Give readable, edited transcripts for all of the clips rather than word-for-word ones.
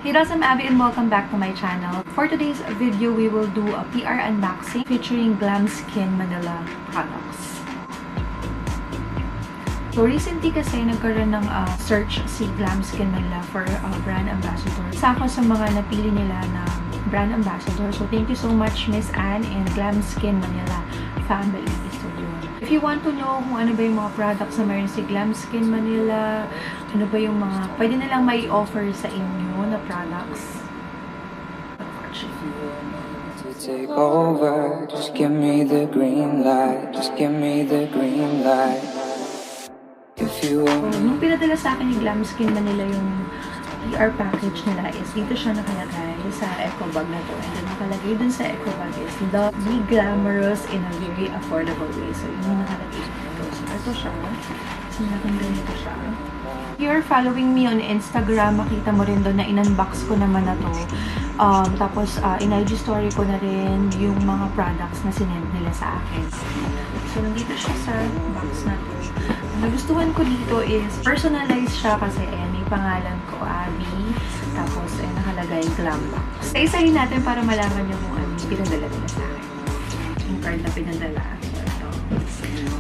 Hey guys, I'm Abby and welcome back to my channel. For today's video, we will do a PR unboxing featuring Glamskinmanila products. So recently kasi nagkaroon ng search si Glamskinmanila for brand ambassador. Isa ako sa mga napili nila na brand ambassador. So thank you so much Miss Anne and Glamskinmanila family. So if you want to know kung ano ba yung mga products na mayroon si Glamskinmanila, ano ba yung mga pwede nilang may offer sa inyo na products. Take over, just give me the green light, just give me the green light. If you want. Nung pinadala sa akin ni Glamskinmanila yung PR package nila is dito siya nakalagay sa eco bag na to. And then nakalagay dun sa eco bag is be glamorous in a very affordable way. So yun yung nakalagay dito. So ito siya. So nakanggan nito siya. If you're following me on Instagram, makita mo rin doon na in-unbox ko naman na to. Tapos in-IG story ko na rin yung mga products na sinend nila sa akin. So nandito siya sa box na to. Ang nagustuhan ko dito is personalized siya kasi may pangalan ko, Aby. Tapos nakalagay Glam box. Isa-isahin natin para malaman nyo kung ano yung pinadala nila sa akin. Yung card na pinadala.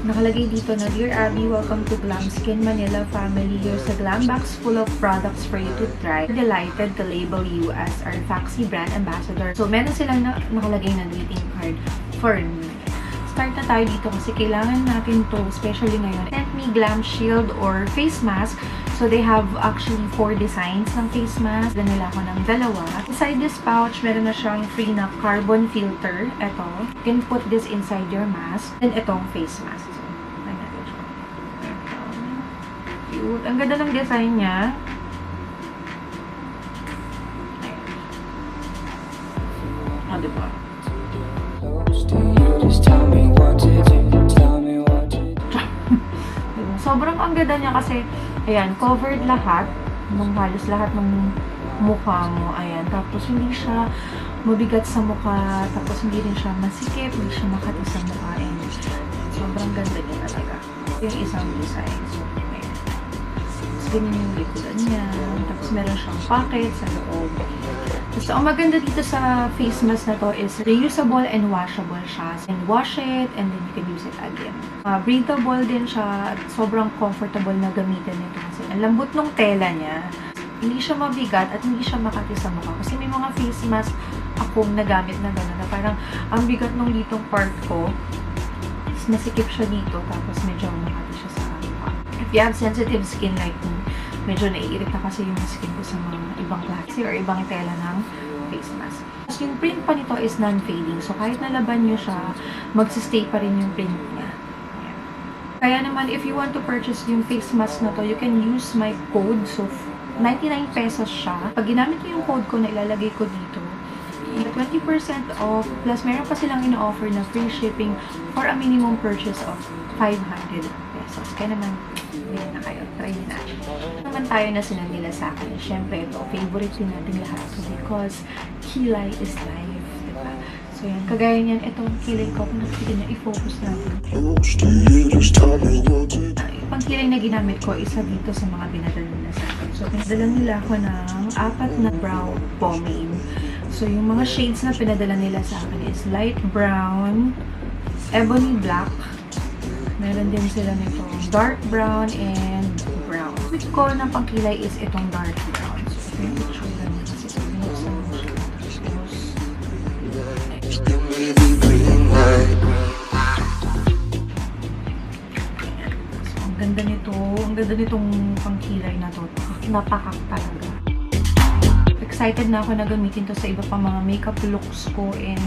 Nakalagay dito na, Dear Aby, welcome to Glamskinmanila family. Here's a glam box full of products for you to try. We're delighted to label you as our Foxy brand ambassador. So, meron silang nakalagay na greeting card for me. Start na tayo dito kasi kailangan natin to, especially ngayon. Sent me glam shield or face mask. So, they have actually 4 designs ng face mask. Dala nila ako ng dalawa. Inside this pouch, meron na siyang free na carbon filter. Ito. You can put this inside your mask. Then, itong face mask. So, ay natin siya. Cute. Ang ganda ng design niya. O, diba? Sobrang ang ganda niya kasi, ayan, covered lahat, halos lahat ng mukha mo, ayan. Tapos hindi siya mabigat sa mukha, tapos hindi rin siya masikip, hindi siya makati sa mukha, and sobrang ganda niya talaga. Yung isang design, so, ayan. Tapos ganyan yung likudan niya, tapos meron siyang pocket sa loob. So, ang maganda dito sa face mask na to is reusable and washable siya. And wash it, and then you can use it again. Breathable din siya, at sobrang comfortable na gamitin nito kasi ang lambot ng tela niya. Hindi siya mabigat at hindi siya makati sa mukha. Kasi may mga face mask akong nagamit na gano'n na parang ang bigat nung ditong part ko. Tapos masikip siya dito, tapos medyo makati siya sa mukha. If you have sensitive skin like me, medyo naiirita kasi yung skin ko sa mga ibang klase or ibang tela ng face mask. Tapos yung print pa nito is non-fading. So kahit nalaban nyo siya, magsistay pa rin yung print niya. Ayan. Kaya naman, if you want to purchase yung face mask na to, you can use my code. So 99 pesos siya. Pag ginamit ko yung code ko na ilalagay ko dito, 20% off. Plus meron pa silang ino-offer na free shipping for a minimum purchase of 500 pesos. Kaya naman, hindi na kayo. Try din natin. Naman tayo na sinend nila sa akin. Siyempre, ito, favorite din natin lahat. So, because kilay is life. Diba? So, yan. Kagaya niyan, itong kilay ko, kung nakikita niyo, i-focus natin. Yung kilay na ginamit ko, isa dito sa mga binadala nila sa akin. So, pinadala nila ako ng 4 na brow pomade. So, yung mga shades na pinadala nila sa akin is light brown, ebony black, meron din sila nito dark brown and brown. Which ko ng pangkilay is itong dark brown. So, ito yung picture na niya kasi ito yung sa So, ang ganda nito. Ang ganda nitong pangkilay na to. Napakak talaga. Excited na ako na gamitin to sa iba pang mga makeup looks ko, and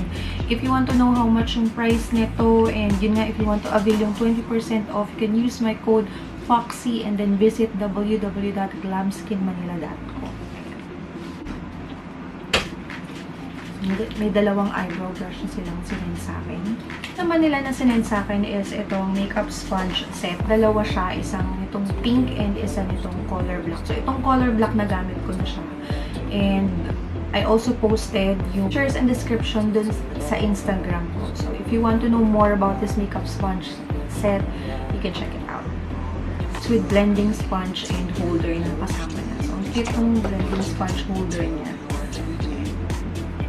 if you want to know how much yung price nito, and yun nga, if you want to avail yung 20% off, you can use my code FOXY and then visit www.glamskinmanila.com. May dalawang eyebrow brush na silang sinend sa akin. Naman nila na sinend sa akin is itong makeup sponge set. Dalawa siya, isang itong pink and isa nitong color black. So itong color black na gamit ko na siya. And I also posted yung pictures and description dun sa Instagram ko. So, if you want to know more about this makeup sponge set, you can check it out. It's with blending sponge and holder na kasama na. So, ang fit ng blending sponge holder niya.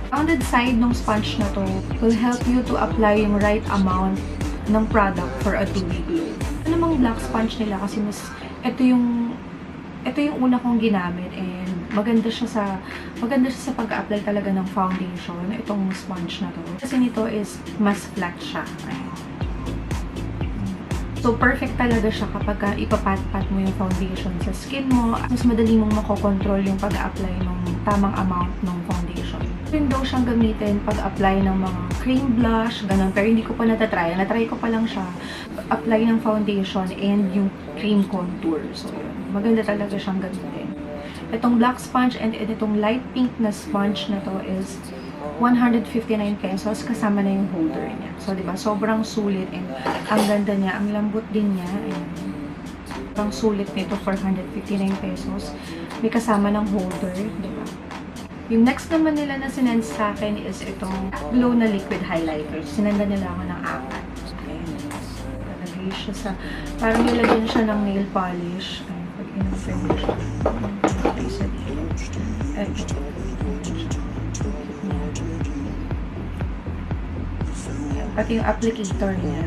Rounded side ng sponge na to will help you to apply yung right amount ng product for a dewy glow. Ito namang black sponge nila kasi ito yung una kong ginamit and maganda siya sa pag-apply talaga ng foundation, itong sponge na to. Kasi nito is mas flat siya. Ayan. So, perfect talaga siya kapag ipapat-pat mo yung foundation sa skin mo. Mas madali mong makokontrol yung pag-apply ng tamang amount ng foundation. Pwede daw siyang gamitin pag-apply ng mga cream blush, ganun. Pero hindi ko pa natatry. Natry ko pa lang siya. Apply ng foundation and yung cream contour. So, yun. Maganda talaga siyang gamitin. Itong black sponge and itong light pink na sponge na to is 159 pesos kasama na yung holder niya. So, diba, sobrang sulit and ang ganda niya, ang lambot din niya. And sobrang sulit nito, 459 pesos. May kasama ng holder, diba? Yung next naman nila na sinend sa akin is itong glow na liquid highlighter. Sinenda nila ako ng 4. Ayan. Nalagay siya sa, parang nilagyan siya ng nail polish. Ayan, pag in-open mo siya. Nalagay sa dito. Ito. Pati yung applicator niya.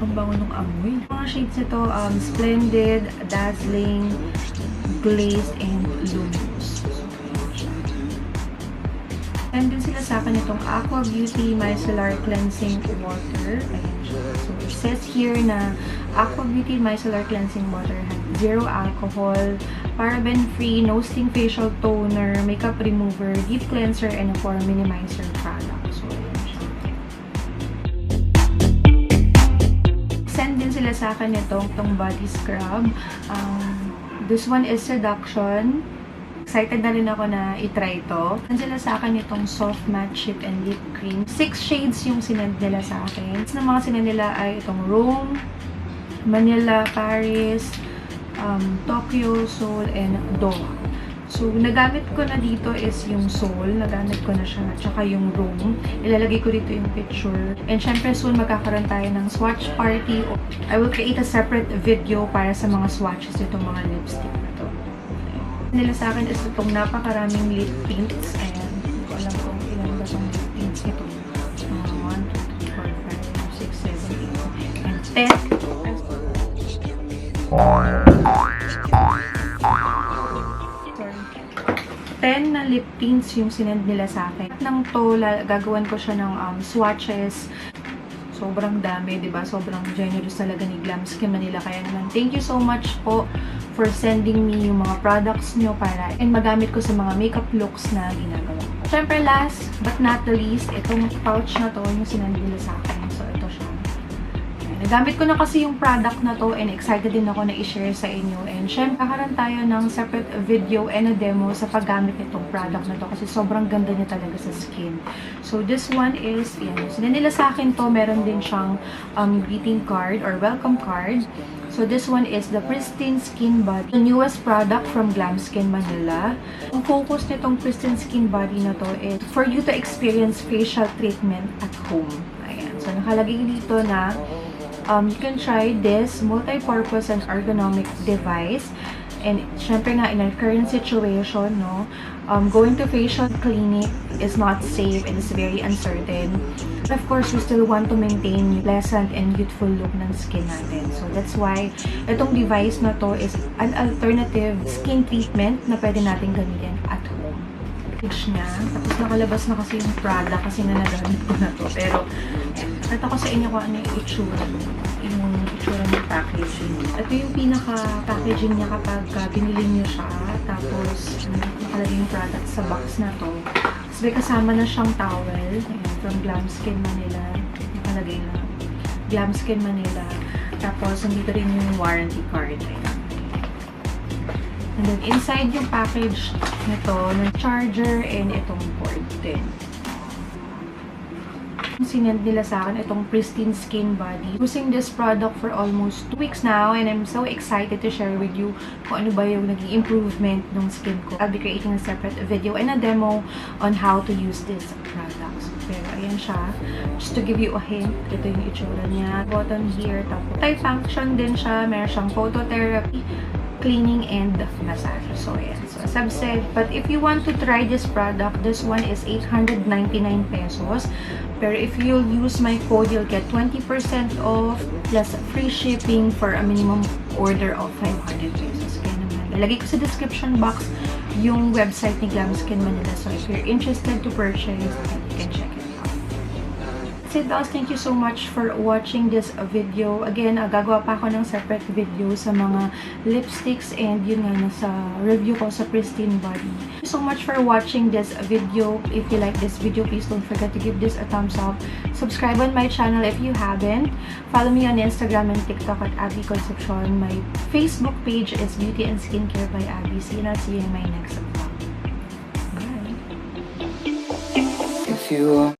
Ang bango nung amoy. Mga shades ito, Splendid, Dazzling, Glazed, and Luminous. And din sila sa akin itong Aqua Beauty Micellar Cleansing Water. Ayan siya. So, it says here na Aqua Beauty Micellar Cleansing Water has zero alcohol, paraben-free, no-sting facial toner, makeup remover, deep cleanser, and a pore minimizer product. So, ayan siya. Send din sila sa akin itong body scrub. This one is Seduction. Excited na rin ako na itry ito. Send sila sa akin itong Soft Matte Sheet and Lip Cream. 6 shades yung sinend nila sa akin. Sa mga sinend nila ay itong Rome, Manila, Paris, Tokyo, Seoul, and Doha. So, nagamit ko na dito is yung Seoul. Nagamit ko na siya. Tsaka yung Rome. Ilalagay ko dito yung picture. And syempre, soon magkakaroon tayo ng swatch party. I will create a separate video para sa mga swatches itong mga lipstick na to. Nila sa akin is itong napakaraming lip tints. Ayan. Hindi ko alam kung ilan ba itong lip tints ito. 1, 2, 3, 4, 5, 6, 7, 8, and 10. 10 na lip tints yung sinend nila sa akin. Nang to, gagawan ko siya ng swatches. Sobrang dami, diba? Sobrang generous talaga ni Glamskinmanila. Kaya naman, thank you so much po for sending me yung mga products nyo para and magamit ko sa mga makeup looks na ginagawa ko. Siyempre, last but not the least, itong pouch na to, yung sinend nila sa akin. So, ito siya. Nagamit ko na kasi yung product na to and excited din ako na i-share sa inyo. And syempre, kakaroon tayo ng separate video and a demo sa paggamit nitong product na to kasi sobrang ganda niya talaga sa skin. So, this one is, yan. So, nila sa akin to, meron din siyang greeting card or welcome card. So, this one is the Pristine Skin Body, the newest product from Glamskinmanila. Ang focus nitong Pristine Skin Body na to is for you to experience facial treatment at home. Ayan. So, nakalagay dito na you can try this multi-purpose and ergonomic device. And syempre nga, in our current situation, no, going to facial clinic is not safe and is very uncertain. But of course, we still want to maintain pleasant and youthful look ng skin natin. So that's why itong device na to is an alternative skin treatment na pwede natin gamitin at home. Package niya. Tapos nakalabas na kasi yung product kasi na nagamit ko na to. Pero, ito ko sa inyo kung ano yung itsura. Yung itsura ng packaging. Ito yung pinaka-packaging niya kapag binili niyo siya. Tapos, nakalagay yung product sa box na to. Tapos, may kasama na siyang towel. Ayan, from Glamskinmanila. Nakalagay na Glamskinmanila. Tapos, nandito rin yung warranty card. Ayan. And then, inside yung package nito, ng charger and itong cord din. Sinend nila sa akin itong Pristine Skin Body. Using this product for almost 2 weeks now and I'm so excited to share with you kung ano ba yung naging improvement ng skin ko. I'll be creating a separate video and a demo on how to use this product. Pero ayan siya. Just to give you a hint, ito yung itsura niya. Button here, tapos multi-function din siya. Meron siyang phototherapy, cleaning, and massage. So, ayan. So, as I've said, but if you want to try this product, this one is 899 pesos. Pero if you'll use my code, you'll get 20% off plus free shipping for a minimum order of 500 pesos. Kaya naman, ilagay ko sa description box yung website ni Glamskinmanila. So, if you're interested to purchase, you can check it out. That's it, dolls. Thank you so much for watching this video. Again, gagawa pa ako ng separate video sa mga lipsticks and yun nga, nasa review ko sa Pristine Body. Thank you so much for watching this video. If you like this video, please don't forget to give this a thumbs up. Subscribe on my channel if you haven't. Follow me on Instagram and TikTok at Aby Concepcion. My Facebook page is Beauty and Skincare by Aby. See you in my next vlog. Bye! If you